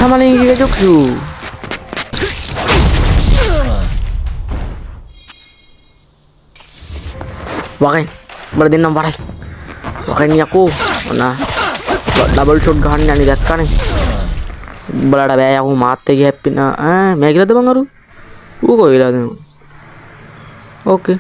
Samaling giga joksu. Wakain, berarti 6 warai. Wakain ni aku. Mana? Double shot ගහන්න යන්නේ දැක්කනේ. බලලා බෑ යකෝ මාත් එක්ක හැප්පෙන. මෑ කියලාද මං අරු? ඌ කොහෙලාද? ඕකේ.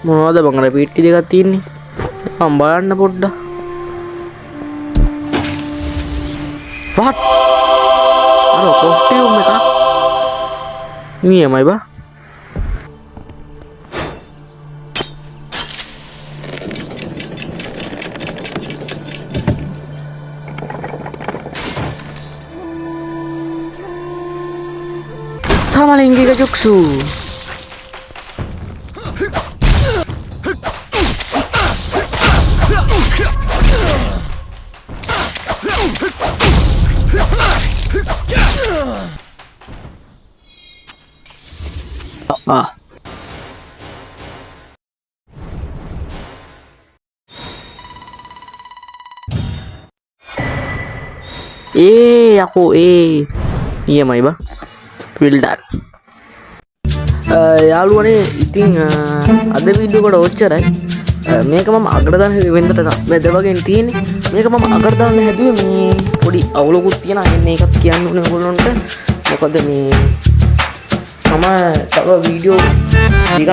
මොනවද බං අර පීට්ටි දෙකක් තියෙන්නේ මම බලන්න පොඩ්ඩක් what අර කොස්ටියුම් එක නියමයි බා Samaling giga joksu. Aku නියමයි බා well done යාළුවනේ ඉතින් අද වීඩියෝ එකට ඔච්චරයි මේක මම අගට දාන්න වෙන්දට මැද වගේ තියෙන්නේ මේක මම අගට දාන්න හැදුවේ මේ පොඩි අවුලකුත් තියෙනවා එන්නේ ඒකත් කියන්න ඕනේ ඔයගොල්ලන්ට මොකද මේ මම තව වීඩියෝ දෙකක්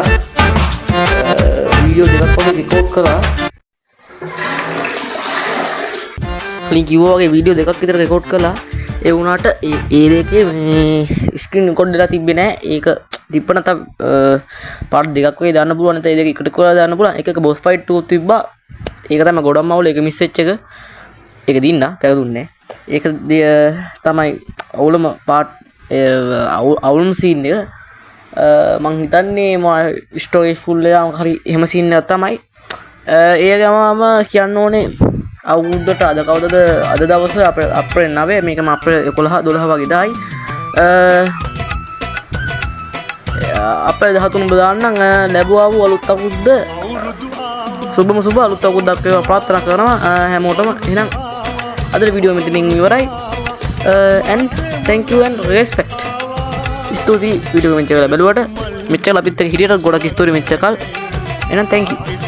වගේ රෙකෝඩ් කරා ලින්ක් කිව්වා වගේ වීඩියෝ දෙකක් විතර රෙකෝඩ් කළා ඒ වුණාට ඒ දෙකේ මේ ස්ක්‍රීන් රෙකෝඩ් වෙලා තිබ්බේ නැහැ ඒක තිබ්බ නැත්නම් පාර්ට් දෙකක් වගේ දාන්න පුළුවන් නැත්නම් ඒ දෙක එකට කරලා දාන්න පුළුවන් එක බොස් ෆයිට් 2 තිබ්බා ඒක තමයි ගොඩක් මවුල ඒක මිස් වෙච්ච එක ඒක දින්නා පැගදුන්නේ ඒක තමයි අවුලම පාර්ට් අවුලම සීන් එක මං හිතන්නේ මම ස්ටෝරි ෆුල් එකම හරි එහෙම සීන් එකක් තමයි ඒකම කියන්න ඕනේ අවුරුද්දට අද කවදද අද දවසේ අප්‍රේල් 9 මේකම අප්‍රේල් 11 12 වගේ දායි අප්‍රේල් 13 ඔබ දාන්නම් ලැබුවා වූ අලුත් අවුරුද්ද සුබම සුබ අලුත් අවුරුද්දක් වේවා ප්‍රාර්ථනා කරනවා හැමෝටම එහෙනම් අද වීඩියෝ මෙතනින් ඉවරයි and thank you and respect ස්තුතියි වීඩියෝ මෙච්චර බලුවට මෙච්චර අපිත් එක්ක හිටියට ගොඩක් ස්ටෝරි මෙච්චර කල් එහෙනම් thank you